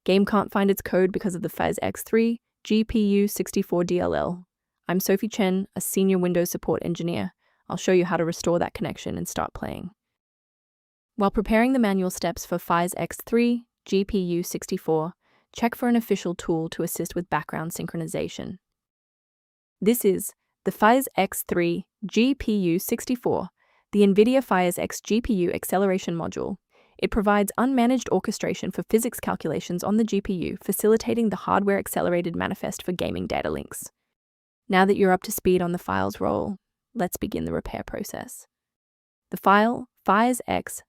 Game can't find its code because of the PhysX GPU 64 DLL. I'm Sophie Chen, a senior Windows support engineer. I'll show you how to restore that connection and start playing. While preparing the manual steps for PhysX GPU 64, check for an official tool to assist with background synchronization. This is the PhysX GPU 64, the NVIDIA PhysX GPU acceleration module. It provides unmanaged orchestration for physics calculations on the GPU, facilitating the hardware-accelerated manifest for gaming data links. Now that you're up to speed on the file's role, let's begin the repair process. The file PhysX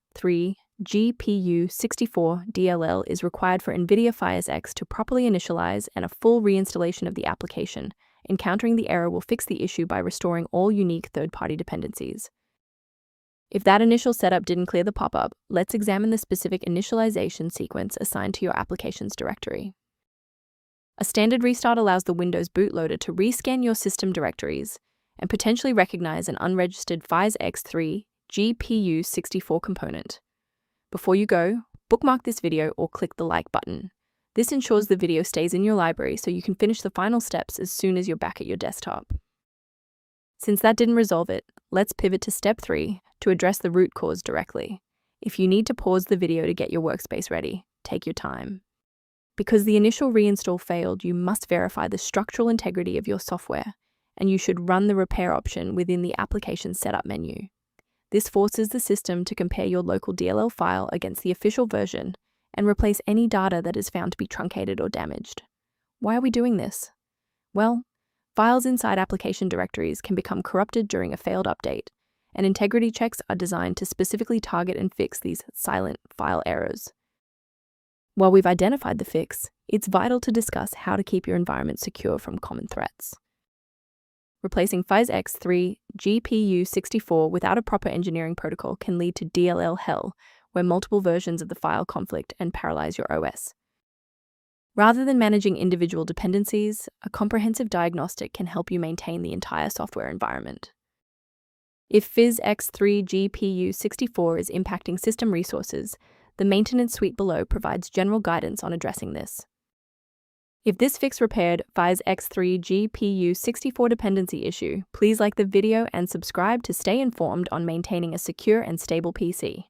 GPU 64 DLL is required for NVIDIA PhysX to properly initialize and a full reinstallation of the application. Encountering the error will fix the issue by restoring all unique third-party dependencies. If that initial setup didn't clear the pop-up, let's examine the specific initialization sequence assigned to your application's directory. A standard restart allows the Windows bootloader to rescan your system directories and potentially recognize an unregistered PhysX GPU 64 component. Before you go, bookmark this video or click the like button. This ensures the video stays in your library so you can finish the final steps as soon as you're back at your desktop. Since that didn't resolve it, let's pivot to step 3 to address the root cause directly. If you need to pause the video to get your workspace ready, take your time. Because the initial reinstall failed, you must verify the structural integrity of your software, and you should run the repair option within the application setup menu. This forces the system to compare your local DLL file against the official version and replace any data that is found to be truncated or damaged. Why are we doing this? Well, files inside application directories can become corrupted during a failed update, and integrity checks are designed to specifically target and fix these silent file errors. While we've identified the fix, it's vital to discuss how to keep your environment secure from common threats. Replacing PhysX GPU 64 without a proper engineering protocol can lead to DLL hell, where multiple versions of the file conflict and paralyze your OS. Rather than managing individual dependencies, a comprehensive diagnostic can help you maintain the entire software environment. If PhysX GPU 64 is impacting system resources, the maintenance suite below provides general guidance on addressing this. If this fix repaired PhysX GPU 64 dependency issue, please like the video and subscribe to stay informed on maintaining a secure and stable PC.